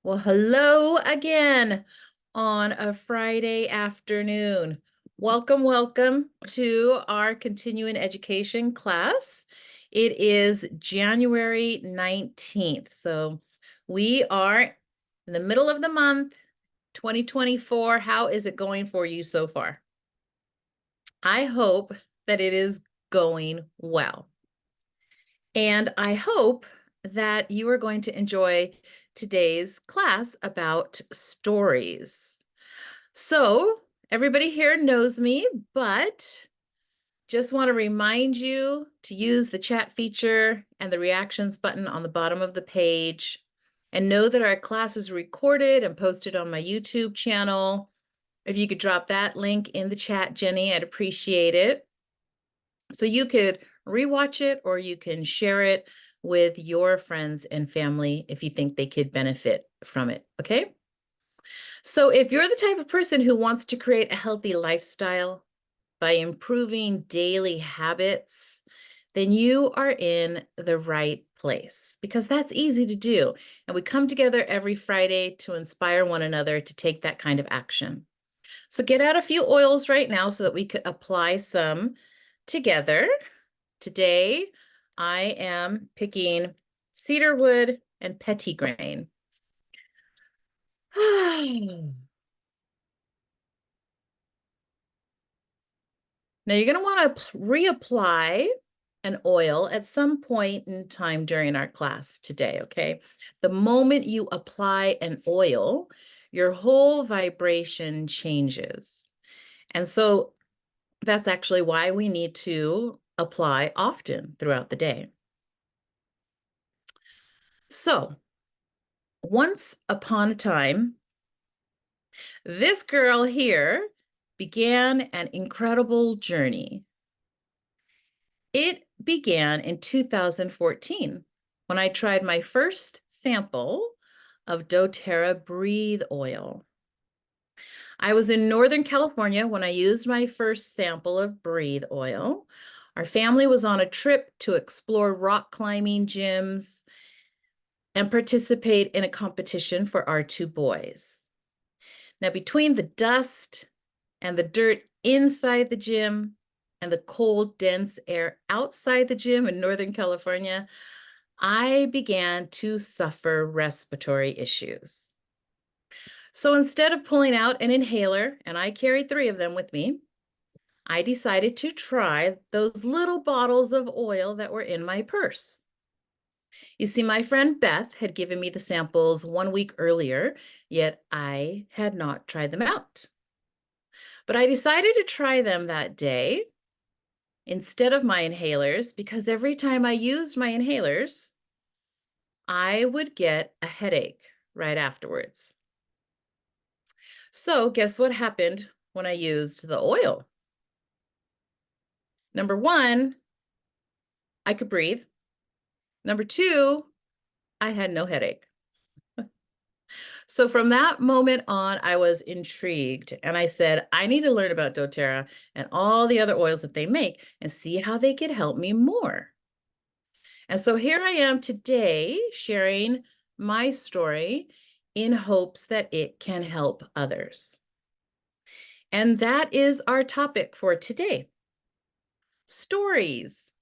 Well, hello again on a Friday afternoon. Welcome to our continuing education class. It is January 19th. So we are in the middle of the month, 2024. How is it going for you so far? I hope that it is going well. And I hope that you are going to enjoy today's class about stories. So, everybody here knows me, but just want to remind you to use the chat feature and the reactions button on the bottom of the page. And know that our class is recorded and posted on my YouTube channel. If you could drop that link in the chat, Jenny, I'd appreciate it. So you could rewatch it or you can share it with your friends and family if you think they could benefit from it, okay? So if you're the type of person who wants to create a healthy lifestyle by improving daily habits, then you are in the right place because that's easy to do. And we come together every Friday to inspire one another to take that kind of action. So get out a few oils right now so that we could apply some together. Today, I am picking cedarwood and petitgrain. Now you're going to want to reapply an oil at some point in time during our class today, okay? The moment you apply an oil, your whole vibration changes. And so that's actually why we need to apply often throughout the day. So once upon a time, this girl here began an incredible journey. It began in 2014 when I tried my first sample of doTERRA Breathe Oil. I was in Northern California when I used my first sample of Breathe Oil. Our family was on a trip to explore rock climbing gyms and participate in a competition for our two boys. Now, between the dust and the dirt inside the gym and the cold, dense air outside the gym in Northern California, I began to suffer respiratory issues. So instead of pulling out an inhaler, and I carried 3 of them with me, I decided to try those little bottles of oil that were in my purse. You see, my friend Beth had given me the samples 1 week earlier, yet I had not tried them out. But I decided to try them that day instead of my inhalers because every time I used my inhalers, I would get a headache right afterwards. So guess what happened when I used the oil? Number 1, I could breathe. Number 2, I had no headache. So from that moment on, I was intrigued and I said, I need to learn about doTERRA and all the other oils that they make and see how they could help me more. And so here I am today sharing my story in hopes that it can help others. And that is our topic for today. Stories.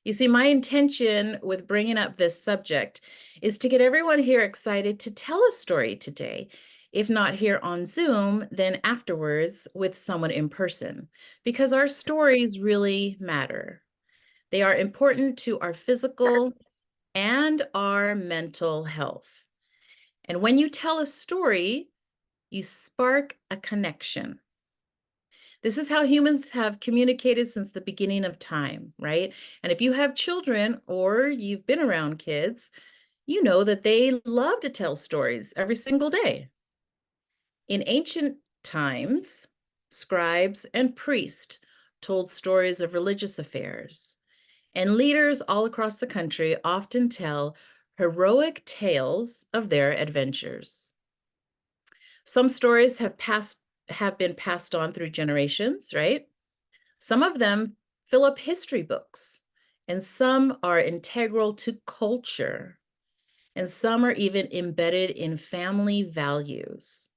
You see, my intention with bringing up this subject is to get everyone here excited to tell a story today. If not here on Zoom, then afterwards with someone in person, because our stories really matter. They are important to our physical and our mental health. And when you tell a story, you spark a connection. This is how humans have communicated since the beginning of time, right? And if you have children or you've been around kids, you know that they love to tell stories every single day. In ancient times, scribes and priests told stories of religious affairs, and leaders all across the country often tell heroic tales of their adventures. Some stories have been passed on through generations, right? Some of them fill up history books, and some are integral to culture. and some are even embedded in family values.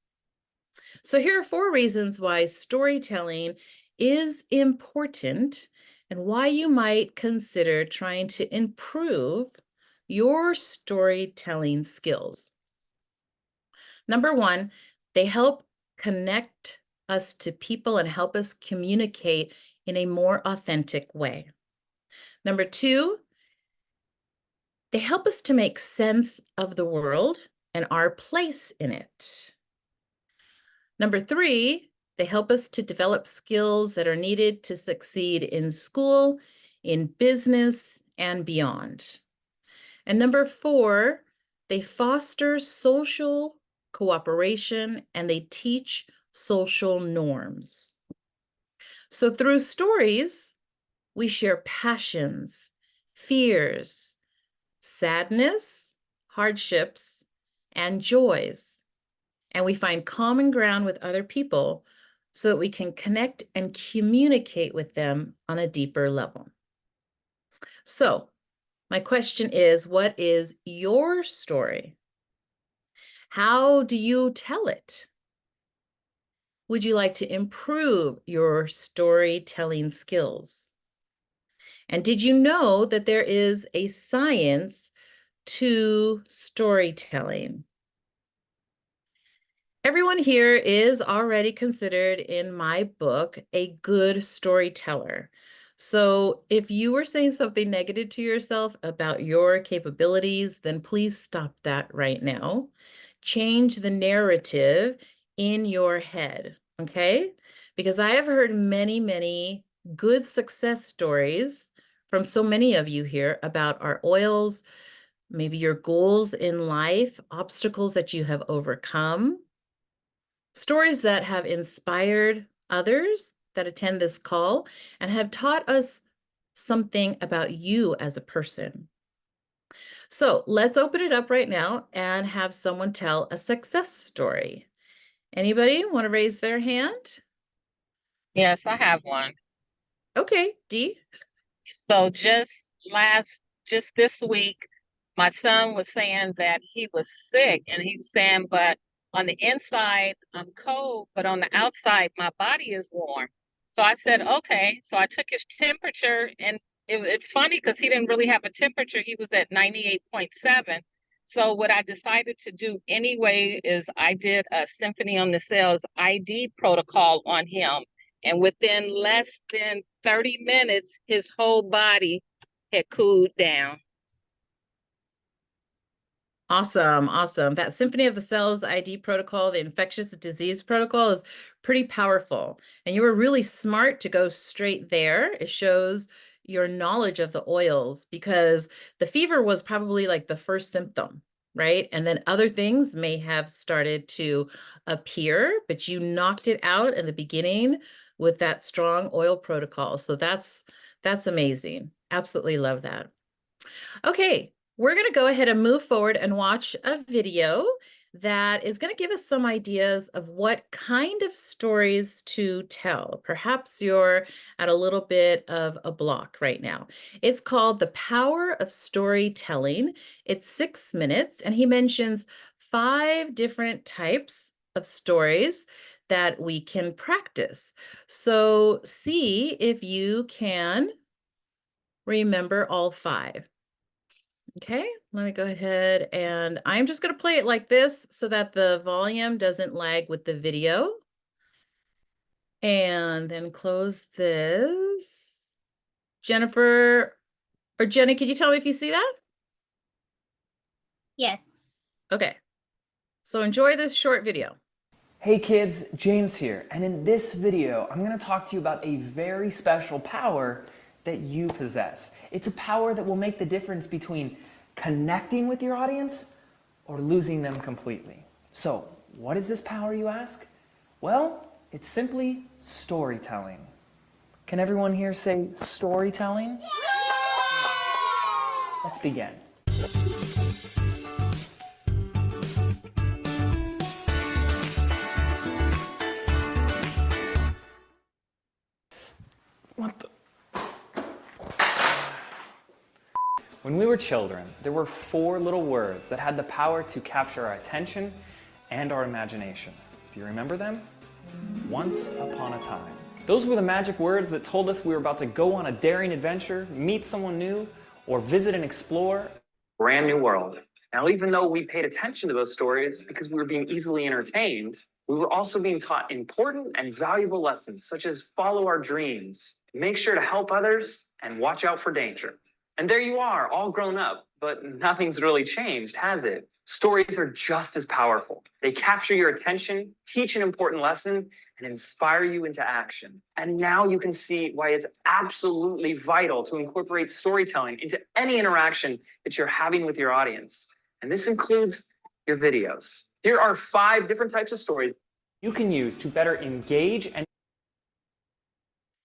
So here are 4 reasons why storytelling is important and why you might consider trying to improve your storytelling skills. Number 1, they help connect us to people and help us communicate in a more authentic way. Number 2, they help us to make sense of the world and our place in it. Number 3, they help us to develop skills that are needed to succeed in school, in business, and beyond. And number 4, they foster social cooperation and they teach social norms. So through stories, we share passions, fears, sadness, hardships, and joys. And we find common ground with other people so that we can connect and communicate with them on a deeper level. So, my question is, what is your story? How do you tell it? Would you like to improve your storytelling skills? And did you know that there is a science to storytelling? Everyone here is already considered in my book a good storyteller. So if you were saying something negative to yourself about your capabilities, then please stop that right now. Change the narrative in your head, okay? Because I have heard many, many good success stories from so many of you here about our oils, maybe your goals in life, obstacles that you have overcome. Stories that have inspired others that attend this call and have taught us something about you as a person. So let's open it up right now and have someone tell a success story. Anybody want to raise their hand? Yes, I have one. Okay, Dee. So just this week, my son was saying that he was sick, and he was saying, but on the inside, I'm cold, but on the outside, my body is warm. So I said, okay. So I took his temperature, and it's funny because he didn't really have a temperature. He was at 98.7. So what I decided to do anyway is I did a Symphony on the Cells ID protocol on him. And within less than 30 minutes, his whole body had cooled down. Awesome, awesome. That Symphony of the Cells ID protocol, the infectious disease protocol, is pretty powerful. And you were really smart to go straight there. It shows your knowledge of the oils because the fever was probably like the first symptom, right? And then other things may have started to appear, but you knocked it out in the beginning with that strong oil protocol. So that's amazing. Absolutely love that. Okay, we're going to go ahead and move forward and watch a video that is going to give us some ideas of what kind of stories to tell. Perhaps you're at a little bit of a block right now. It's called The Power of Storytelling. It's 6 minutes, and he mentions 5 different types of stories that we can practice. So see if you can remember all 5. Okay, let me go ahead and I'm just going to play it like this so that the volume doesn't lag with the video. And then close this. Jennifer or Jenny, could you tell me if you see that? Yes. Okay, so enjoy this short video. Hey kids, James here, and in this video, I'm going to talk to you about a very special power that you possess. It's a power that will make the difference between connecting with your audience or losing them completely. So, what is this power, you ask? Well, it's simply storytelling. Can everyone here say storytelling? Yeah! Let's begin. When we were were children, there were 4 little words that had the power to capture our attention and our imagination. Do you remember them? Once upon a time. Those were the magic words that told us we were about to go on a daring adventure, meet someone new, or visit and explore a brand new world. Now, even though we paid attention to those stories because we were being easily entertained, we were also being taught important and valuable lessons, such as follow our dreams, make sure to help others, and watch out for danger. And there you are, all grown up, but nothing's really changed, has it? Stories are just as powerful. They capture your attention, teach an important lesson, and inspire you into action. And now you can see why it's absolutely vital to incorporate storytelling into any interaction that you're having with your audience. And this includes your videos. Here are 5 different types of stories you can use to better engage and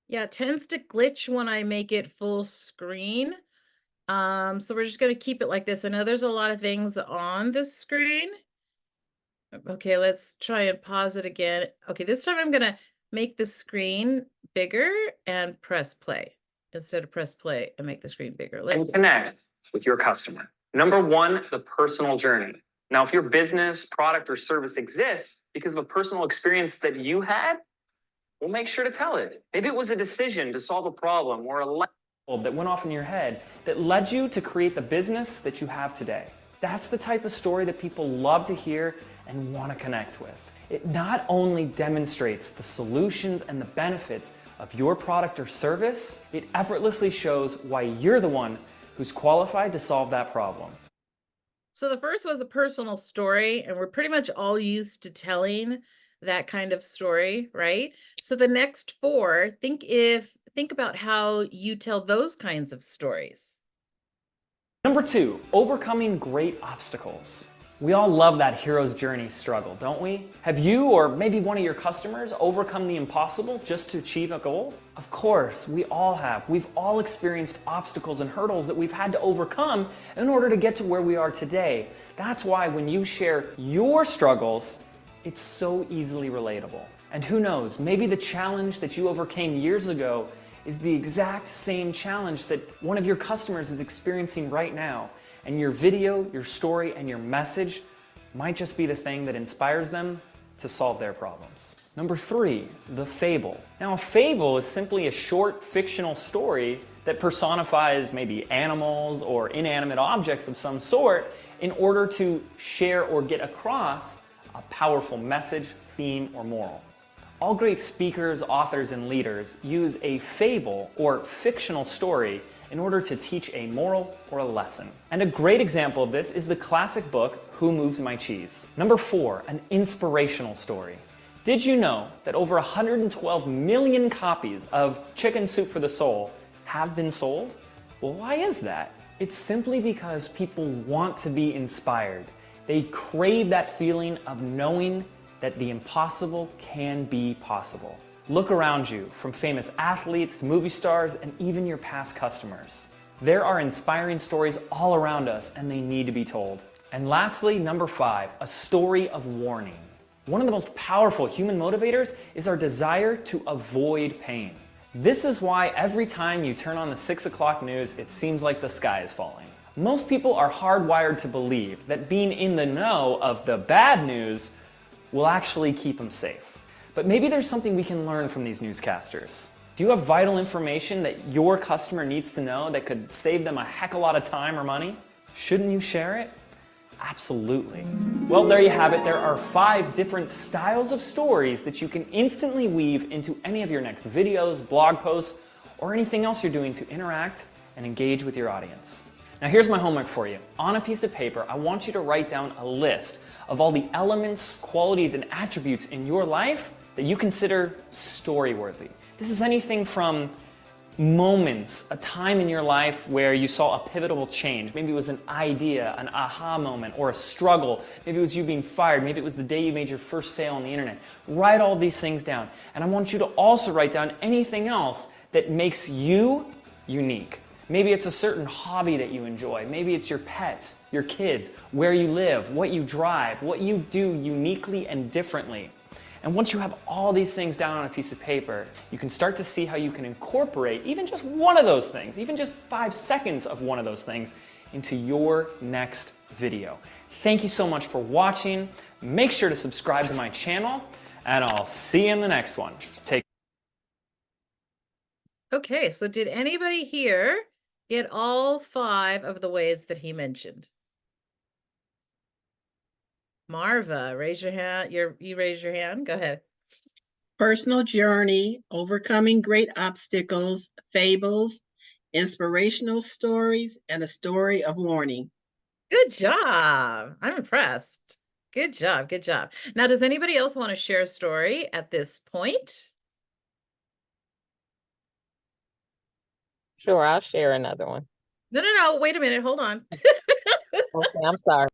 Yeah, it tends to glitch when I make it full screen. So we're just going to keep it like this. I know there's a lot of things on the screen. Okay, let's try and pause it again. Okay, this time I'm going to make the screen bigger and press play instead of press play and make the screen bigger. Let's and connect with your customer. Number 1, the personal journey. Now, if your business, product, or service exists because of a personal experience that you had, well, make sure to tell it. Maybe it was a decision to solve a problem or a light bulb that went off in your head that led you to create the business that you have today. That's the type of story that people love to hear and want to connect with. It not only demonstrates the solutions and the benefits of your product or service, it effortlessly shows why you're the one who's qualified to solve that problem. So the first was a personal story, and we're pretty much all used to telling that kind of story, right? So the next 4, think about how you tell those kinds of stories. Number 2, overcoming great obstacles. We all love that hero's journey struggle, don't we? Have you or maybe one of your customers overcome the impossible just to achieve a goal? Of course, we all have. We've all experienced obstacles and hurdles that we've had to overcome in order to get to where we are today. That's why when you share your struggles, it's so easily relatable. And who knows, maybe the challenge that you overcame years ago is the exact same challenge that one of your customers is experiencing right now. And your video, your story, and your message might just be the thing that inspires them to solve their problems. Number 3, the fable. Now, a fable is simply a short fictional story that personifies maybe animals or inanimate objects of some sort in order to share or get across a powerful message, theme, or moral. All great speakers, authors, and leaders use a fable or fictional story in order to teach a moral or a lesson. And a great example of this is the classic book, Who Moves My Cheese? Number 4, an inspirational story. Did you know that over 112 million copies of Chicken Soup for the Soul have been sold? Well, why is that? It's simply because people want to be inspired. They crave that feeling of knowing that the impossible can be possible. Look around you, from famous athletes, movie stars, and even your past customers. There are inspiring stories all around us, and they need to be told. And lastly, number 5, a story of warning. One of the most powerful human motivators is our desire to avoid pain. This is why every time you turn on the 6 o'clock news, it seems like the sky is falling. Most people are hardwired to believe that being in the know of the bad news will actually keep them safe. But maybe there's something we can learn from these newscasters. Do you have vital information that your customer needs to know that could save them a heck of a lot of time or money? Shouldn't you share it? Absolutely. Well, there you have it. There are 5 different styles of stories that you can instantly weave into any of your next videos, blog posts, or anything else you're doing to interact and engage with your audience. Now here's my homework for you. On a piece of paper, I want you to write down a list of all the elements, qualities, and attributes in your life that you consider story-worthy. This is anything from moments, a time in your life where you saw a pivotal change. Maybe it was an idea, an aha moment, or a struggle. Maybe it was you being fired. Maybe it was the day you made your first sale on the internet. Write all these things down. And I want you to also write down anything else that makes you unique. Maybe it's a certain hobby that you enjoy. Maybe it's your pets, your kids, where you live, what you drive, what you do uniquely and differently. And once you have all these things down on a piece of paper, you can start to see how you can incorporate even just one of those things, even just 5 seconds of one of those things into your next video. Thank you so much for watching. Make sure to subscribe to my channel, and I'll see you in the next one. Take Okay, so did anybody here get all 5 of the ways that he mentioned? Marva, raise your hand. You raise your hand. Go ahead. Personal journey, overcoming great obstacles, fables, inspirational stories, and a story of warning. Good job. I'm impressed. Good job. Good job. Now, does anybody else want to share a story at this point? Sure, I'll share another one. No. Wait a minute. Hold on. Okay, I'm sorry.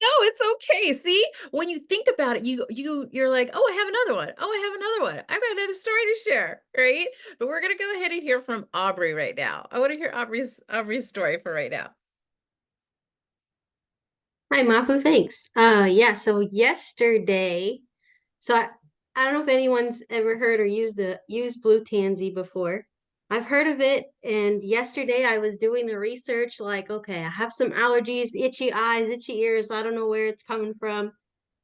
No, it's okay. See, when you think about it, you're like, oh, I have another one. Oh, I have another one. I've got another story to share, right? But we're gonna go ahead and hear from Aubrey right now. I want to hear Aubrey's story for right now. Hi, Mapu, thanks. Yeah, so yesterday, I don't know if anyone's ever heard or used Blue Tansy before. I've heard of it, and yesterday I was doing the research, like, okay, I have some allergies, itchy eyes, itchy ears, I don't know where it's coming from,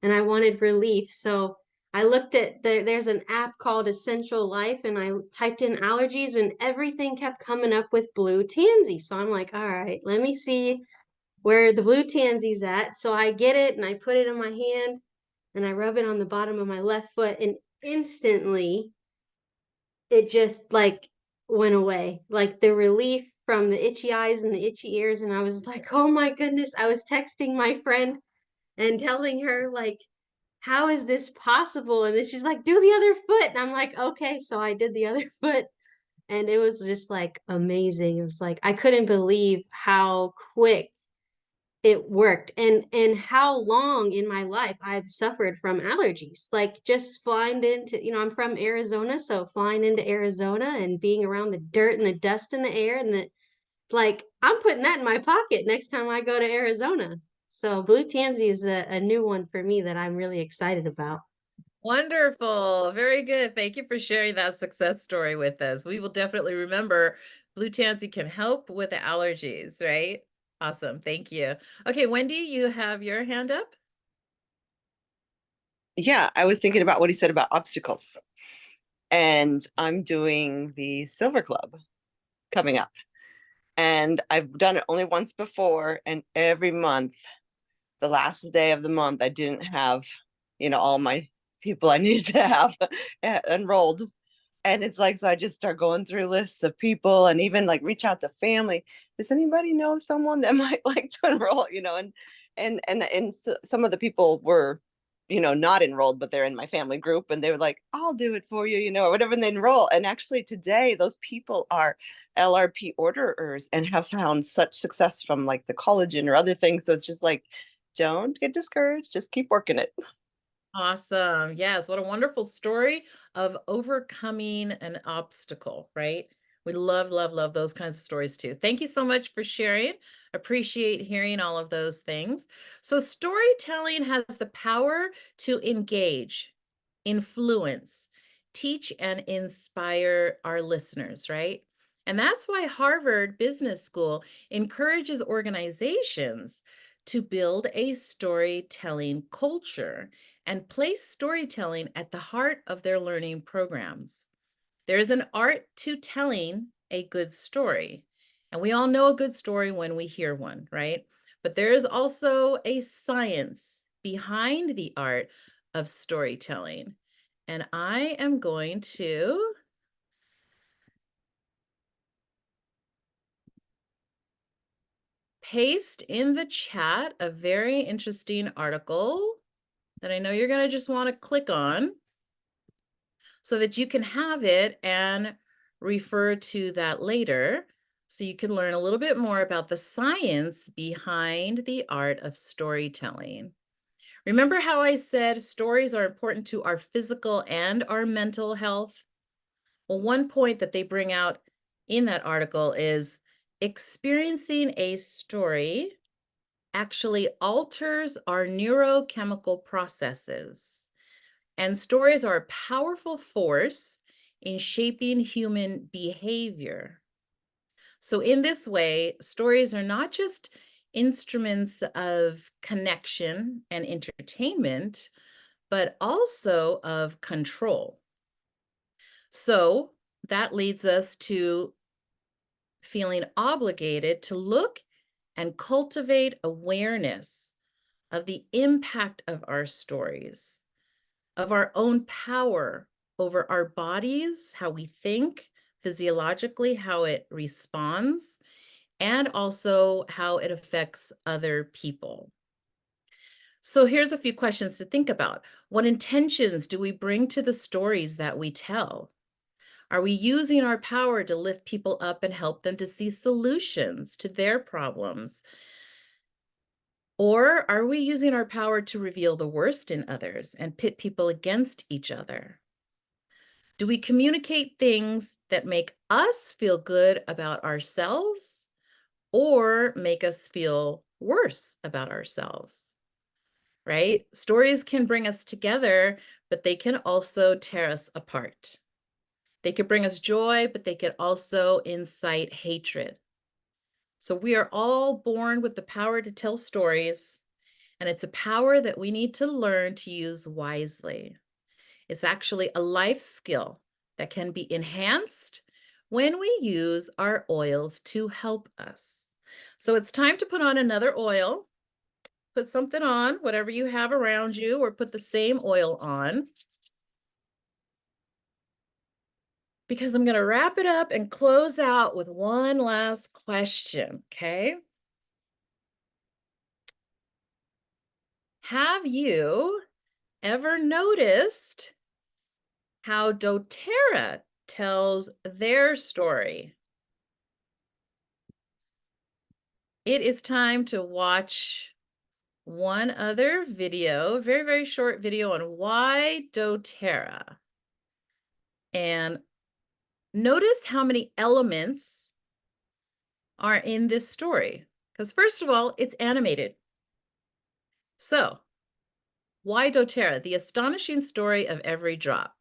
and I wanted relief. So I looked at there's an app called Essential Life, and I typed in allergies, and everything kept coming up with Blue Tansy. So I'm like, all right, let me see where the Blue Tansy's at. So I get it and I put it in my hand and I rub it on the bottom of my left foot, and instantly it just like went away. Like the relief from the itchy eyes and the itchy ears. And I was like, oh my goodness. I was texting my friend and telling her, like, how is this possible? And then she's like, do the other foot. And I'm like, okay. So I did the other foot. And it was just like amazing. It was like I couldn't believe how quick it worked, and how long in my life I've suffered from allergies. Like just flying into, I'm from Arizona, so flying into Arizona and being around the dirt and the dust in the air, and like I'm putting that in my pocket next time I go to Arizona. So Blue Tansy is a new one for me that I'm really excited about. Wonderful. Very good. Thank you for sharing that success story with us. We will definitely remember Blue Tansy can help with the allergies, right? Awesome. Thank you. Okay, Wendy, you have your hand up. Yeah, I was thinking about what he said about obstacles. And I'm doing the Silver Club coming up. And I've done it only once before. And every month, the last day of the month, I didn't have, all my people I needed to have enrolled. And it's like, so I just start going through lists of people and even like reach out to family. Does anybody know someone that might like to enroll? And some of the people were, not enrolled, but they're in my family group, and they were like, I'll do it for you, or whatever, and they enroll. And actually today, those people are LRP orderers and have found such success from like the collagen or other things. So it's just like, don't get discouraged, just keep working it. Awesome. Yes, what a wonderful story of overcoming an obstacle, right? We love, love, love those kinds of stories too. Thank you so much for sharing. Appreciate hearing all of those things. So storytelling has the power to engage, influence, teach, and inspire our listeners, right? And that's why Harvard Business School encourages organizations to build a storytelling culture and place storytelling at the heart of their learning programs. There is an art to telling a good story. And we all know a good story when we hear one, right? But there is also a science behind the art of storytelling. And I am going to paste in the chat a very interesting article that I know you're going to just want to click on so that you can have it and refer to that later, so you can learn a little bit more about the science behind the art of storytelling. Remember how I said stories are important to our physical and our mental health? Well, one point that they bring out in that article is experiencing a story actually alters our neurochemical processes. And stories are a powerful force in shaping human behavior. So in this way, stories are not just instruments of connection and entertainment, but also of control. So that leads us to feeling obligated to look and cultivate awareness of the impact of our stories, of our own power over our bodies, how we think physiologically, how it responds, and also how it affects other people. So here's a few questions to think about. What intentions do we bring to the stories that we tell? Are we using our power to lift people up and help them to see solutions to their problems? Or are we using our power to reveal the worst in others and pit people against each other? Do we communicate things that make us feel good about ourselves or make us feel worse about ourselves? Right? Stories can bring us together, but they can also tear us apart. They could bring us joy, but they could also incite hatred. So we are all born with the power to tell stories, and it's a power that we need to learn to use wisely. It's actually a life skill that can be enhanced when we use our oils to help us. So it's time to put on another oil. Put something on, whatever you have around you, or put the same oil on. Because I'm going to wrap it up and close out with one last question, okay? Have you ever noticed how doTERRA tells their story? It is time to watch one other video, very, very short video on why doTERRA. And notice how many elements are in this story. Because first of all, it's animated. So, why doTERRA? The astonishing story of every drop.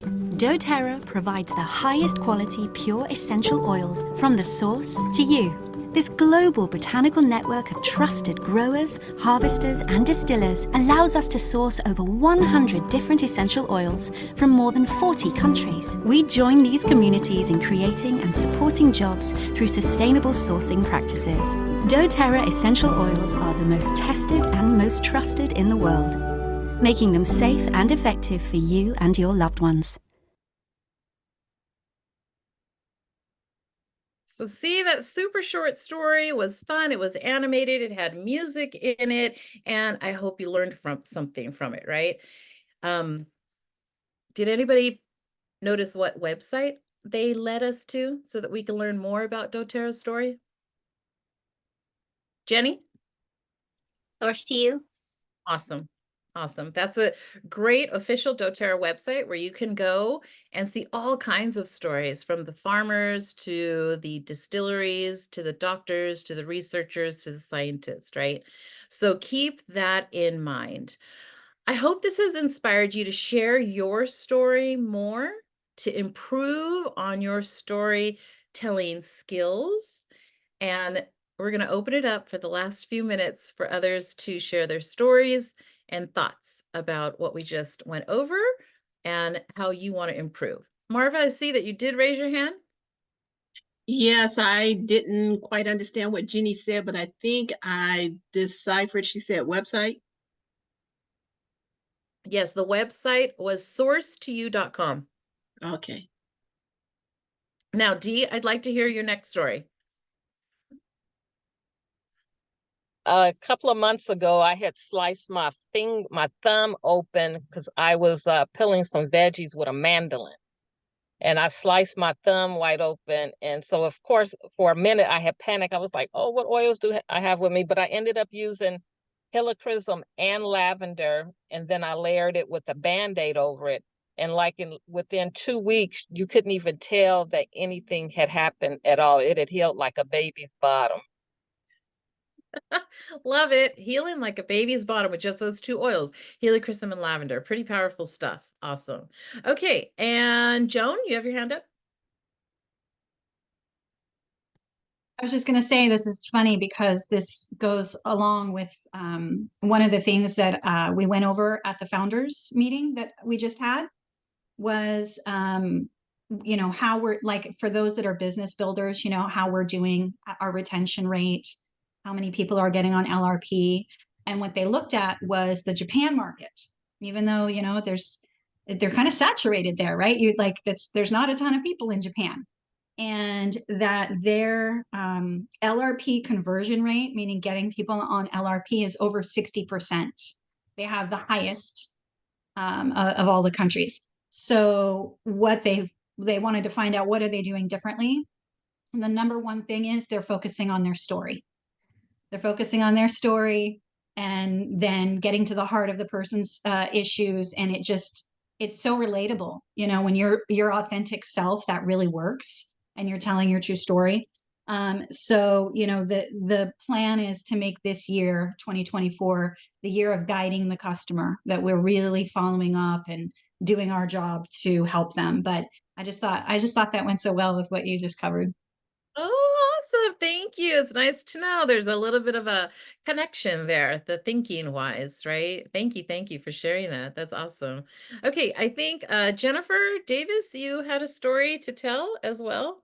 doTERRA provides the highest quality pure essential oils from the source to you. This global botanical network of trusted growers, harvesters, and distillers allows us to source over 100 different essential oils from more than 40 countries. We join these communities in creating and supporting jobs through sustainable sourcing practices. doTERRA essential oils are the most tested and most trusted in the world, making them safe and effective for you and your loved ones. So see, that super short story was fun. It was animated. It had music in it. And I hope you learned something from it, right? Did anybody notice what website they led us to so that we can learn more about doTERRA's story? Jenny? Source to you. Awesome. Awesome. That's a great official doTERRA website where you can go and see all kinds of stories, from the farmers to the distilleries, to the doctors, to the researchers, to the scientists, right? So keep that in mind. I hope this has inspired you to share your story more, to improve on your storytelling skills. And we're going to open it up for the last few minutes for others to share their stories and thoughts about what we just went over and how you want to improve. Marva, I see that you did raise your hand. Yes, I didn't quite understand what Jenny said, but I think I deciphered. She said website. Yes, the website was sourcetoyou.com. Okay. Now, Dee, I'd like to hear your next story. A couple of months ago, I had sliced my thumb open because I was peeling some veggies with a mandolin. And I sliced my thumb wide open. And so, of course, for a minute, I had panicked. I was like, oh, what oils do I have with me? But I ended up using helichrysum and lavender. And then I layered it with a Band-Aid over it. And within 2 weeks, you couldn't even tell that anything had happened at all. It had healed like a baby's bottom. Love it. Healing like a baby's bottom with just those two oils, helichrysum and lavender. Pretty powerful stuff. Awesome. Okay. And Joan, you have your hand up? I was just going to say this is funny because this goes along with one of the things that we went over at the founders meeting that we just had was how we're like, for those that are business builders, how we're doing our retention rate, how many people are getting on LRP. And what they looked at was the Japan market, even though, they're kind of saturated there, right? There's not a ton of people in Japan. And that their LRP conversion rate, meaning getting people on LRP, is over 60%. They have the highest of all the countries. So what they wanted to find out, what are they doing differently? And the number one thing is they're focusing on their story. They're focusing on their story and then getting to the heart of the person's issues. And it's so relatable. When you're your authentic self, that really works. And you're telling your true story. So, the plan is to make this year, 2024, the year of guiding the customer, that we're really following up and doing our job to help them. But I just thought that went so well with what you just covered. Oh, awesome. Thank you. It's nice to know there's a little bit of a connection there, the thinking wise, right? Thank you. Thank you for sharing that. That's awesome. Okay, I think Jennifer Davis, you had a story to tell as well.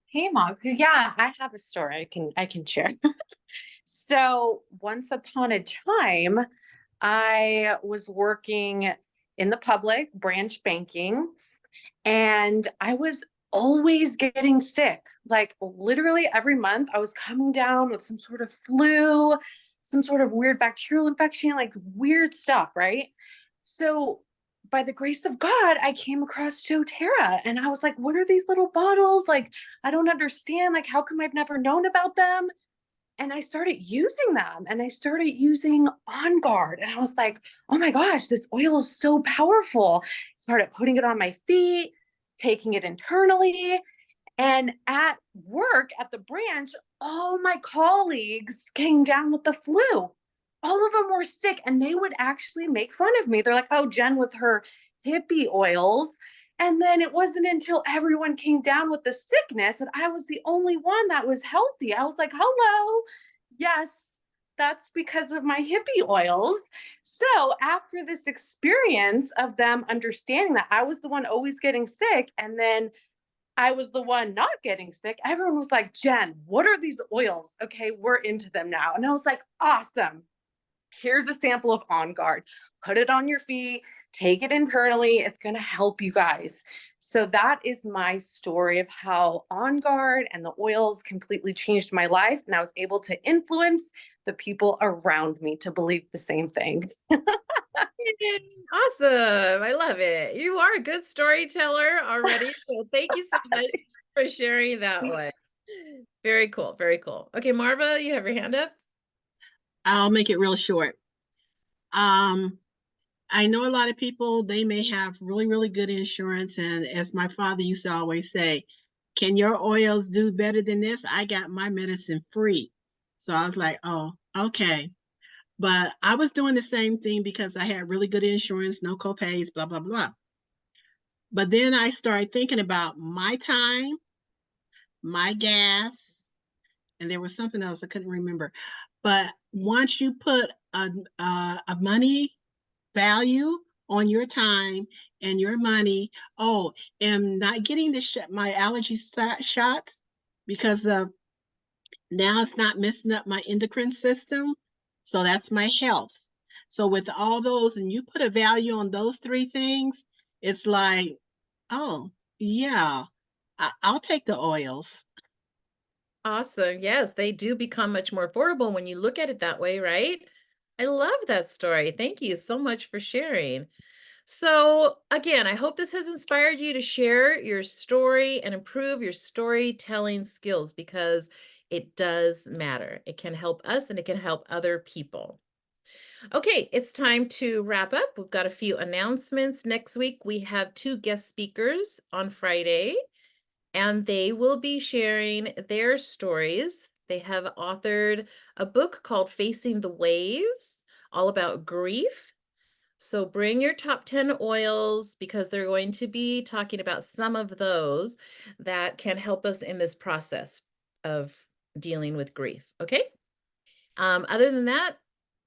Hey, Mom. Yeah, I have a story I can share. So once upon a time, I was working in the public branch banking, and I was always getting sick. Like literally every month, I was coming down with some sort of flu, some sort of weird bacterial infection, like weird stuff, right? So by the grace of God, I came across doTERRA, and I was like, what are these little bottles? Like, I don't understand. Like, how come I've never known about them? And I started using them, and I started using On Guard, and I was like, oh my gosh, this oil is so powerful. Started putting it on my feet, taking it internally. And at work at the branch, all my colleagues came down with the flu. All of them were sick, and they would actually make fun of me. They're like, oh, Jen with her hippie oils. And then it wasn't until everyone came down with the sickness that I was the only one that was healthy. I was like, hello, yes, that's because of my hippie oils. So after this experience of them understanding that I was the one always getting sick, and then I was the one not getting sick, everyone was like, Jen, what are these oils? Okay, we're into them now. And I was like, awesome. Here's a sample of On Guard. Put it on your feet, take it internally. It's going to help you guys. So that is my story of how On Guard and the oils completely changed my life. And I was able to influence the people around me to believe the same thing. Awesome. I love it. You are a good storyteller already. So thank you so much for sharing that one. Very cool. Very cool. Okay, Marva, you have your hand up. I'll make it real short. I know a lot of people, they may have really, really good insurance. And as my father used to always say, can your oils do better than this? I got my medicine free. So I was like, oh, okay. But I was doing the same thing because I had really good insurance, no copays, blah, blah, blah. But then I started thinking about my time, my gas, and there was something else I couldn't remember. But once you put a money value on your time and your money, and not getting my allergy shots because of now it's not messing up my endocrine system. So that's my health. So with all those, and you put a value on those three things, it's like, oh yeah, I'll take the oils. Awesome. Yes, they do become much more affordable when you look at it that way, right? I love that story. Thank you so much for sharing. So again, I hope this has inspired you to share your story and improve your storytelling skills, because it does matter. It can help us and it can help other people. Okay, it's time to wrap up. We've got a few announcements. Next week, we have 2 guest speakers on Friday, and they will be sharing their stories. They have authored a book called Facing the Waves, all about grief. So bring your top 10 oils, because they're going to be talking about some of those that can help us in this process. of dealing with grief. Okay. Other than that,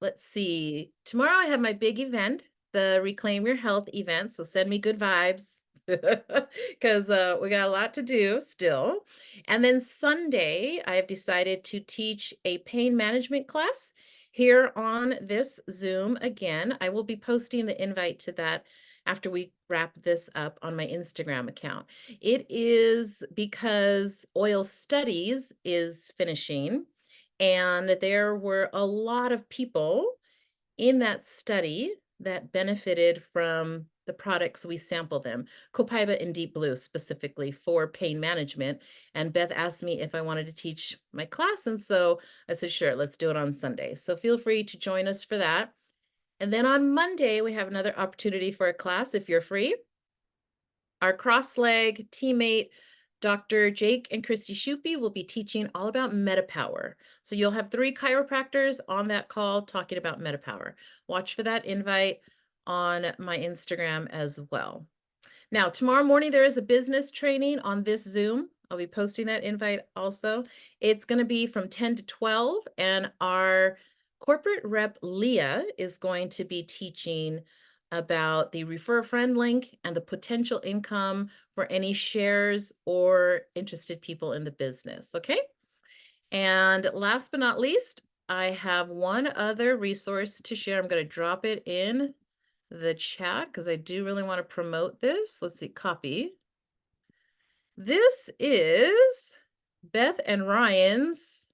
let's see. Tomorrow I have my big event, the Reclaim Your Health event. So send me good vibes because we got a lot to do still. And then Sunday, I have decided to teach a pain management class here on this Zoom again. I will be posting the invite to that after we wrap this up on my Instagram account. It is because Oil Studies is finishing, and there were a lot of people in that study that benefited from the products we sample them, Copaiba and Deep Blue specifically for pain management. And Beth asked me if I wanted to teach my class. And so I said, sure, let's do it on Sunday. So feel free to join us for that. And then on Monday, we have another opportunity for a class if you're free. Our cross-leg teammate, Dr. Jake and Christy Shupe, will be teaching all about MetaPower. So you'll have 3 chiropractors on that call talking about MetaPower. Watch for that invite on my Instagram as well. Now, tomorrow morning, there is a business training on this Zoom. I'll be posting that invite also. It's going to be from 10 to 12, and our corporate rep, Leah, is going to be teaching about the refer a friend link and the potential income for any shares or interested people in the business. Okay. And last but not least, I have one other resource to share. I'm going to drop it in the chat because I do really want to promote this. Let's see, copy. This is Beth and Ryan's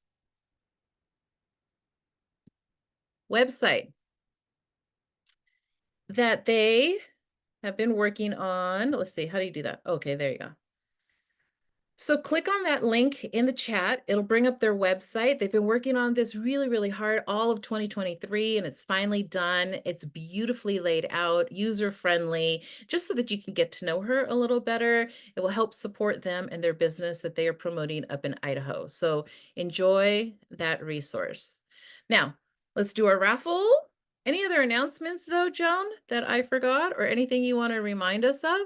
website that they have been working on. Let's see, how do you do that? Okay, there you go. So click on that link in the chat. It'll bring up their website. They've been working on this really, really hard all of 2023, and it's finally done. It's beautifully laid out, user-friendly, just so that you can get to know her a little better. It will help support them and their business that they are promoting up in Idaho. So enjoy that resource. Now, let's do our raffle. Any other announcements though, Joan, that I forgot, or anything you want to remind us of?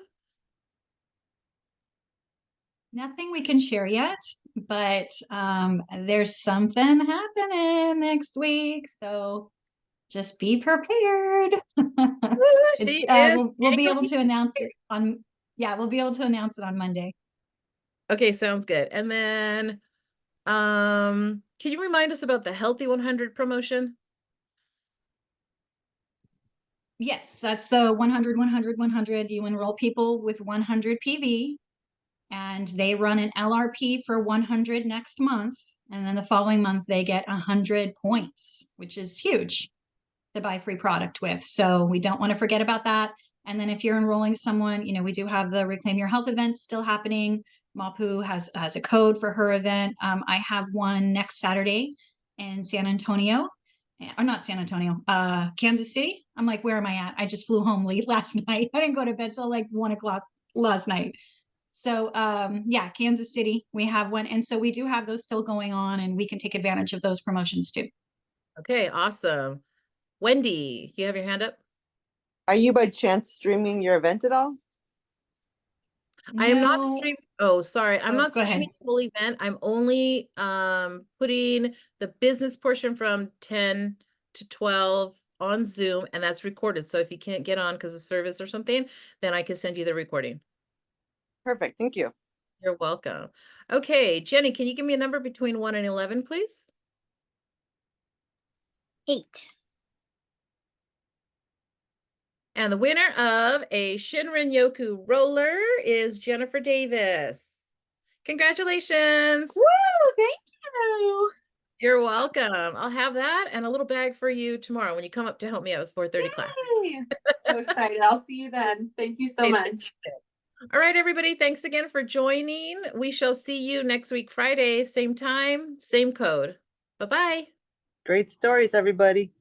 Nothing we can share yet, but there's something happening next week, so just be prepared. She is We'll be able to announce it on, yeah, we'll be able to announce it on Monday. Okay, sounds good. And then, can you remind us about the Healthy 100 promotion? Yes, that's the 100, 100, 100. You enroll people with 100 PV, and they run an LRP for 100 next month. And then the following month, they get 100 points, which is huge to buy free product with. So we don't want to forget about that. And then if you're enrolling someone, you know, we do have the Reclaim Your Health events still happening. Mapu has a code for her event. I have one next Saturday in San Antonio, or not San Antonio, Kansas City. I'm like, where am I at? I just flew home late last night. I didn't go to bed till like 1 o'clock last night. So yeah, Kansas City, we have one. And so we do have those still going on, and we can take advantage of those promotions too. Okay, awesome. Wendy, you have your hand up? Are you by chance streaming your event at all? I am not No. streaming. Oh, sorry. I'm Oh, not go ahead. streaming the full event. I'm only putting the business portion from 10 to 12 on Zoom, and that's recorded. So if you can't get on because of service or something, then I can send you the recording. Perfect, thank you. You're welcome. Okay, Jenny, can you give me a number between 1 and 11, please? 8. And the winner of a Shinrin Yoku roller is Jennifer Davis. Congratulations. Woo, thank you. You're welcome. I'll have that and a little bag for you tomorrow when you come up to help me out with 4:30 class. Yay. So excited. I'll see you then. Thank you so Okay, much. All right, everybody. Thanks again for joining. We shall see you next week, Friday, same time, same code. Bye-bye. Great stories, everybody.